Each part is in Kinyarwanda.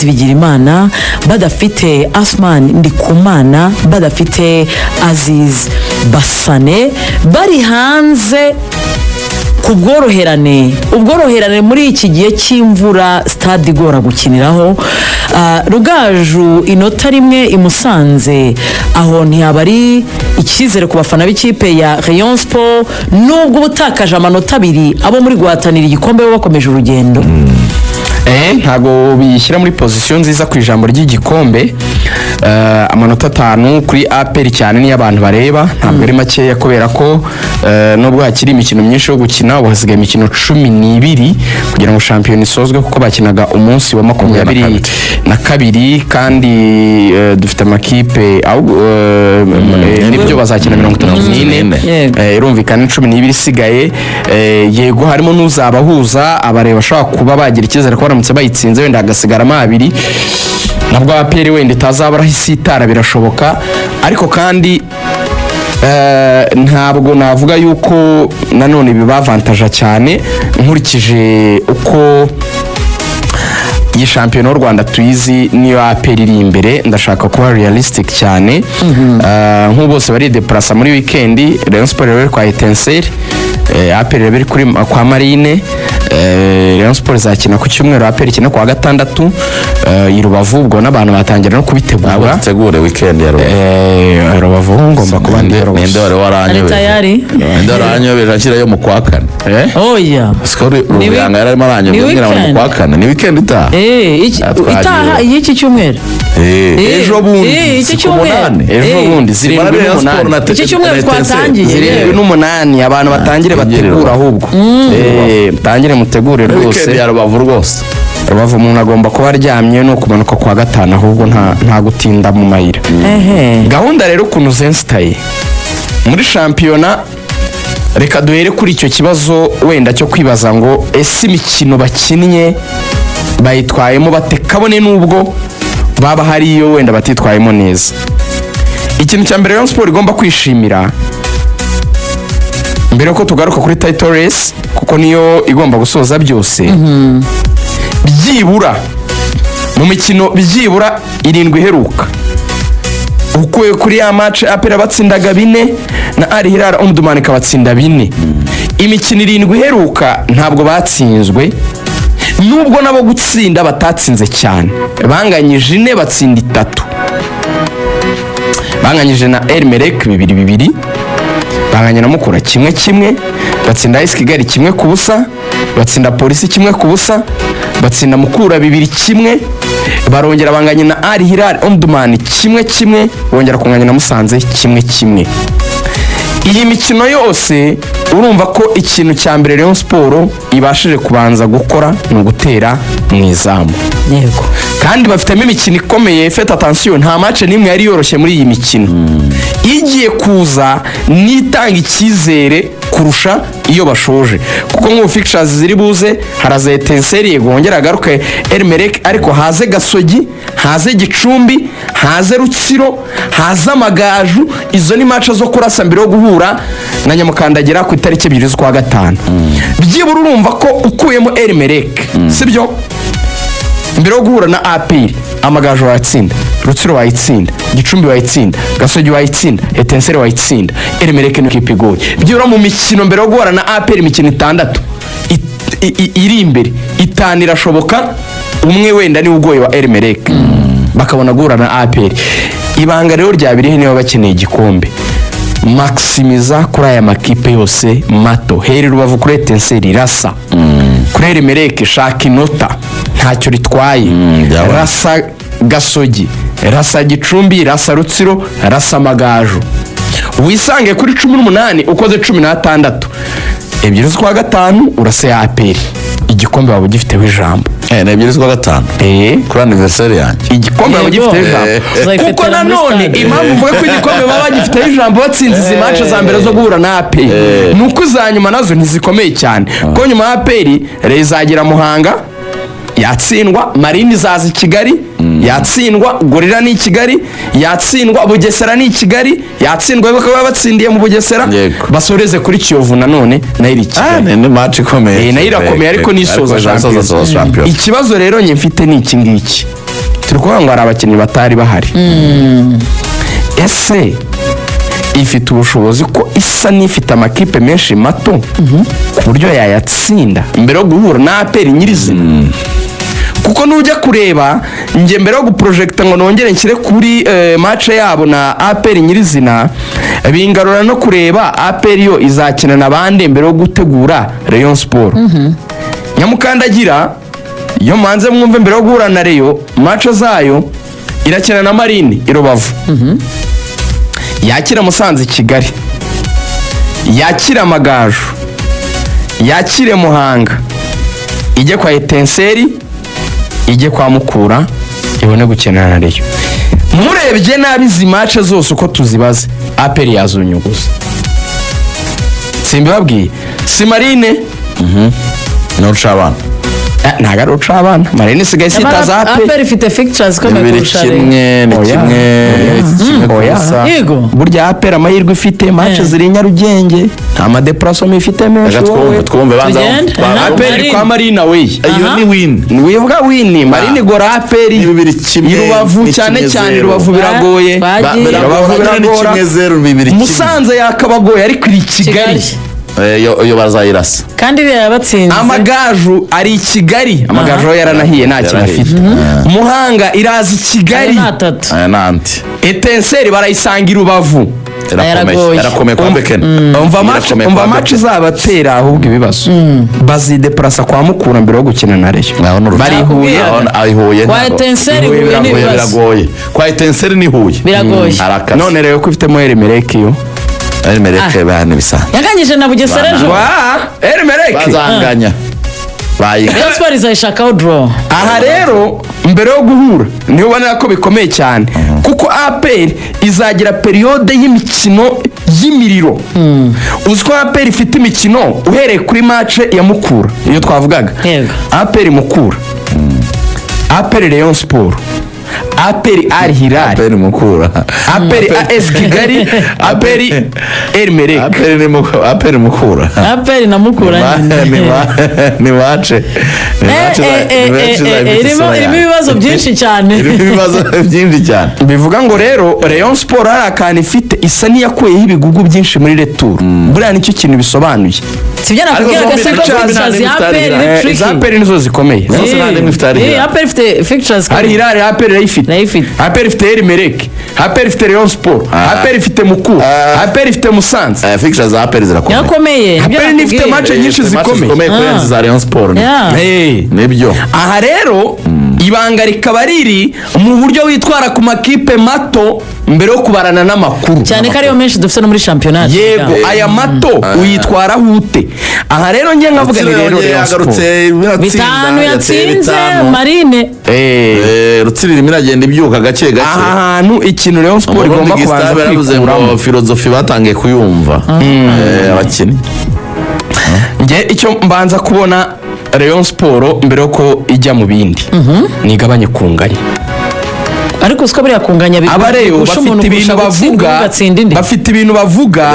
Bigirimana, badafite Asman Ndikumana, badafite Aziz Basane, bari hanze ku ubworoherane muri iki gihe cy'imvura stade igora gukiniraho. Rugaju inota rimwe imusanze aho ntiyabari icyizere ku bafana b'ikipe ya Rayon Sport, nubwo butakaje amanota 2 abo muri guhatanira igikombe bakomeje urugendo. Ntago bishyira muri position nziza ku ijambo ry'igikombe. Amanota 5 kuri APR cyane ni abantu bareba, ntabwo ari makeya kubera ko nubwo hakiri imikino myinshi yo gukina, hasigaye imikino 12 kugira ngo shampiyona isozwe, kuko bakinaga umunsi wa 22 kandi dufite amakipe nibyo bazakina 34 irumvikana 12 isigaye. Yego harimo n'uzabahuza Abareyo bashaka kuba bagira icyizere ko baramutse bayitsinze wenda hagasigara 2 nabwo APR wenda itazabara hisitara, birashoboka. Ariko kandi ntabwo navuga yuko nanone bibavantaje cyane nkurikije uko iyi shampiyona y'u Rwanda tuyizi niyo APR iri imbere. Ndashaka kuba realistic cyane. Nko bose bari deplacer muri weekend, Rayon Sport rero kwa Etincelle, APR bari kuri kwa Marine, Rayon Sport zakina ku cyumweru, APR ikina kwa gatandatu i Rubavu. Ubwo n'abantu batangira no kubitegura, bategure weekend ya Rubavu. Ngomba kuba ninde wari waranyobeje, ninde waranyobeje akira yo mu kwa kane. Oya skori Rwanda yarimo aranyobeje mu kwa kane, ni weekend itaha. Itaha iki cyumweru. Ejo bundi zirindwi n'umunani iki cyumweru twatangiye 8 abantu batangire bategura, ahubwo tangire mutegure rwose ya Rubavu rwose. Rubavu umuntu agomba kuba aryamye no kumanuka kwa gatanu, ahubwo nta gutinda mu mayira. Gahunda rero kuno zenstaye muri shampiyona. Reka duhere kuri icyo kibazo wenda cyo kwibaza ngo ese imikino bakinnye bayitwayemo bate, kabone nubwo baba hariyo wenda batitwayemo neza. Ikintu cya mbere Rayon Sport igomba kwishimira mbere ko tugaruka kuri title race, kuko niyo igomba gusoza byose, byibura mu mikino byibura 7 iheruka, uko kuri ya match APR batsindaga 4 na Al Hilal Omdurman kabatsinda 4. Imikino 7 iheruka ntabwo batsinzwe, nubwo nabo gutsinda batatsinze cyane. Banganyije 4 batsinda 3, banganyije na Elmerek 2-2, banganya na Mukura 1-1, batsinda AS Kigali 1-0, batsinda Polisi 1-0, batsinda Mukura 2-1, barongera banganya na Al Hilal Omdurman 1-1, bongera kunganya na Musanze 1-1. Iyi mikino yose urumva ko ikintu cya mbere Rayon Sport ibashije kubanza gukora ni ugutera mu izamu. Yego, kandi bafitemo imikino ikomeye. Faites attention, nta match nimwe yari yoroshye muri iyi mikino. Igiye kuza nitanga icyizere kurusha iyo bashoje, kuko mu fixtures ziri buze haraza Etincelle, yego ngera garuke Elmerek, ariko haze Gasogi, haze Gicumbi, haze Rutsiro, haze Amagaju. Izo ni match zo kurasa mbere yo guhura na Nyamukandagira ku itariki 2 z'ukwa gatanu. Byibura urumva ko ukuyemo Elmerek, sibyo, mbere yo guhura na APR Amagaju wayitsinda, Rutsiro wayitsinda, Gicumbi wayitsinda, Gasogi wayitsinda, Etincelle wayitsinda, Elmerek ni kipe goye. Byura mu mikino mbere yo guhura na APR imikino 6 iri imbere, 5 irashoboka, umwe wenda ni ugoye wa Elmerek bakabona guhura na APR. Ibanga rero ryabirihe niba bakeneye igikombe, maximiza kuri aya makipe yose mato. Heri Rubavu kuri Etincelle rasa, kuri Elmerek shaka inota ntacyo ritwaye, rasa Gasogi, rasa Gicumbi, rasa Rutsiro, rasa Amagaju. Wisange kuri 18 ukoze 16 2 z'ukwa gatanu urase APR, igikombe waba gifiteho ijambo. Na 2 z'ukwa gatanu kuri anniversaire yanjye, igikombe waba gifiteho ijambo. Kuko nanone impamvu mvuga ko igikombe baba gifiteho ijambo batsinze izi match za mbere zo guhura na APR, nuko izanyuma nazo ntizikomeye cyane. Ko nyuma APR rezagira Muhanga yatsindwa, Marine izaza Kigali yatsindwa, Gorira ni Kigali yatsindwa, Bugesera ni Kigali yatsindwa, bakaba batsindiye mu Bugesera, basoreze kuri Kiyovu nanone na iri Kigali. Ni match ikomeye, na irakomeye ariko nisoza champion. Ikibazo rero nye mfite ni iki ngiki, turi kuvuga ngo hari abakinnyi batari bahari. Ese ifite ubushobozi ko isa n'ifite amakipe menshi mato ku buryo yayatsinda mbere yo guhura na APR nyirizina? Kuko nujya kureba njye mbere yo guprojecta ngo nongere nshyire kuri match yabo na APR nyirizina, bingarura no kureba APR yo izakina nabande mbere yo gutegura Rayon Sport. Nyamukandagira yo manze mwumve mbere yo guhura na Rayon match zayo irakina na Marine i Rubavu, yakira Musanze Kigali, yakira Amagaju, yakire Muhanga, ijye kwa Etenseri, ijye kwa Mukura, ibone gukina na Rayon. Murebye nabi izi match zose uko tuzibaze APR yazunyuguza. Simbabwiye si Marine no rucabana ntago ari ucabana. Marine sigaye sitaza APR ifite fixtures komeye kurusha kimwe ni kimwe gusa. Yego burya APR amahirwe ifite match ziri Nyarugenge, nta madeplacement ifite menshi. twumve banza APR kwa Marine we iyo ni win, wivuga win. Marine gora APR Rubavu cyane cyane Rubavu biragoye, Musanze yakabagoye ariko iri Kigali yo bazayirasa kandi yabatsinze. Amagaju ari Kigali, Amagaju yaranahiye nta kintu afite. Muhanga irazi Kigali, nanti Etenseri barayisangira Rubavu, yarakomeye kwa Bekene. umva match zabatera ahubwo ibibazo bazideplasa kwa Mukura mbere yo gukina na Rayon. Barihuye kwa Etenseri biragoye, kwa Etenseri ni Huye biragoye. None rero ko ifitemo Elimeleki yo Elimeleki bane bisa yaganyije na Bugesera ejo. Elimeleki bazanganya Rayon Sport izayishakaho draw. aha rero mbere yo guhura niho ubona ko bikomeye cyane, kuko APR izagira periode y'imikino y'imiriro. Uziko APR ifite imikino uhereye kuri match ya Mukura iyo twavugaga, APR Mukura, APR Rayon Sport, APR Al Hilal, APR Mukura, APR AS Kigali, APR Elimeleki, APR Mukura, APR na Mukura ni wace irimo ibibazo byinshi cyane, bivuga ngo rero Rayon Sport hari akantu ifite isa n'iyakuyeho ibigugu byinshi muri retour. Buriya nicyo kintu bisobanuye. sibyo nakubwira ko fixtures ya APR za APR nizo zikomeye. APR ifite fixtures Al Hilal APR ifite, APR ifite Elimeleki, APR ifite Rayon Sport, APR ifite Mukura, APR ifite Musanze. Fixtures za APR zirakomeye, yakomeye. APR ifite match nyinshi zikomeye kurenza za Rayon Sport. Nibyo aha rero ibanga rikaba riri mu buryo witwara ku makipe mato mbere yo kubarana n'amakuru, cyane ko ariyo menshi dufite no muri championnat. Yego aya mato uyitwara hute? Aha rero ngiye nkavuga ni rero yagarutse bitanu yatsinze Marine, Rutsirira miragenda ibyuka gake gake. aha hantu ikintu Rayon Sport igomba kubanza kwikuramo filozofi batangiye kuyumva abakinnyi. nge icyo mbanza kubona Rayon Sport mbere ko ijya mu bindi nigabanye kunganya, ariko siko buriya kunganya Abareyo bafite ibintu bavuga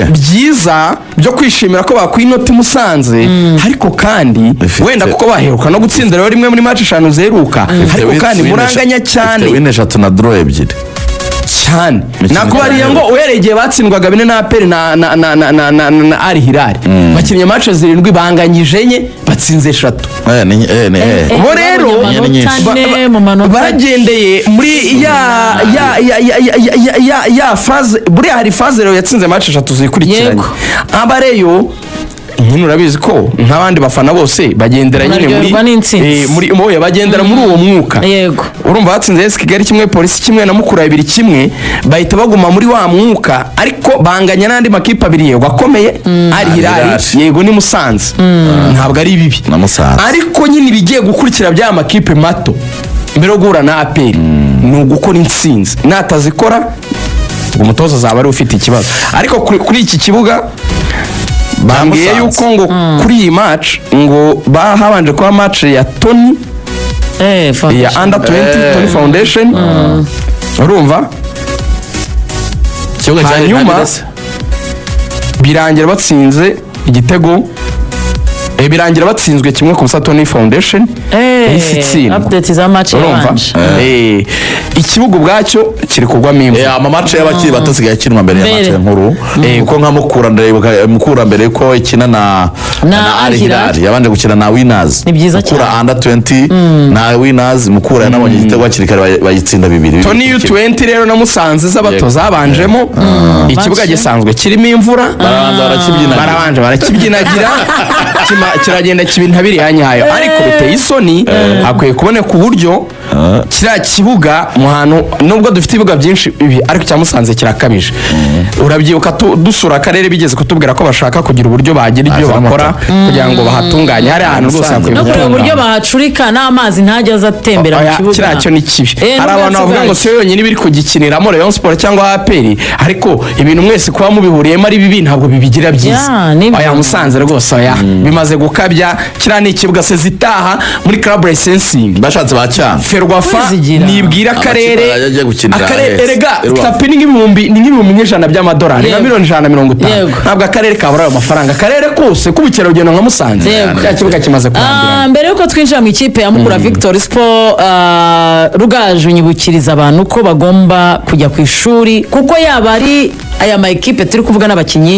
byiza byo kwishimira ko bakwinota Musanze, ariko kandi wenda kuko baheruka no gutsinda rero rimwe muri match 5 zeruka, ariko kandi muranganya cyane wine 3 na draw 2 cyane. Nakubariye ngo uhereye batsindwaga 4 na APR na Al Hilal, bakinnye match 7 banganyije enye batsinze 3. Bo rero bagendeye muri ya phase, buri hari phase rero yatsinze match 3 zikurikiranye. Abareyo nyine urabizi ko nk'abandi bafana bose bagendera nyine muri bagendera muri uwo mwuka. Yego urumva batsinze Kigali kimwe, Polisi kimwe na Mukura 2 kimwe, bahita baguma muri wa mwuka, ariko banganya n'andi makipe 2 yego akomeye, Al Hilal yego ni Musanze, ntabwo ari bibi na Musanze, ariko nyine bigiye gukurikira bya makipe mato mbere yo guhura na APR ni ugukora intsinzi. Natazikora umutoza azaba ari ufite ikibazo. Ariko kuri iki kibuga bambwiye yuko ngo kuri iyi match ngo bahabanje kuba match ya Tony ya under 20 Tony Foundation, urumva kibuga cyane birangira batsinze igitego birangira batsinzwe kimwe ku busa Tony Foundation update za match yabanje ikibuga ubwacyo kiri kugwamo imvura amamatch y'abakiri batasigaye kinwa mbere ya match nkuru kuko nka mukura mbere ko ikina na Al Hilal yabanje gukina na Winners mukura under 20 na Winners mukura yanabonye igitego akirikare bayitsinda 2 Tony U20 rero na Musanze z'abato zabanjemo ikibuga gisanzwe kirimo imvura barabanje barakibyinagira kiragenda kibintabiri yanyayo ariko biteye isoni akwiye kubone ku buryo kiriya kibuga mu hantu nubwo dufite ibibuga byinshi ariko cya Musanze kirakabije urabyibuka dusura akarere bigeze kutubwira ko bashaka kugira uburyo bagira ibyo bakora kugira ngo bahatunganye hari ahantu rwose no kureba uburyo bahacurika n'amazi ntajya azatembera mu kibuga kiriya cyo ni kibi hari abantu bavuga ngo siyo yonyine biri kugikiniramo Rayon Sport cyangwa APR ariko ibintu mwese kuba mubihuriyemo ari bibi ntabwo bibigira byiza aya Musanze rwose bimaze gukabya kiriya ni ikibuga se zitaha muri club licensing bashatse bacyana Ferwafa nibwira akarere erega tapi ni nk'ibihumbi n'ijana by'amadolari na miliyoni 150 ntabwo akarere kabura ayo mafaranga akarere kose kubukerarugendo nka Musanze cya kibuga kimaze kurambira mbere yuko twinjira mu ikipe ya Mukura Victory Sport Rugaju nyibukiriza abantu ko bagomba kujya ku ishuri kuko yaba ari aya ma equipe turi kuvuga n'abakinyi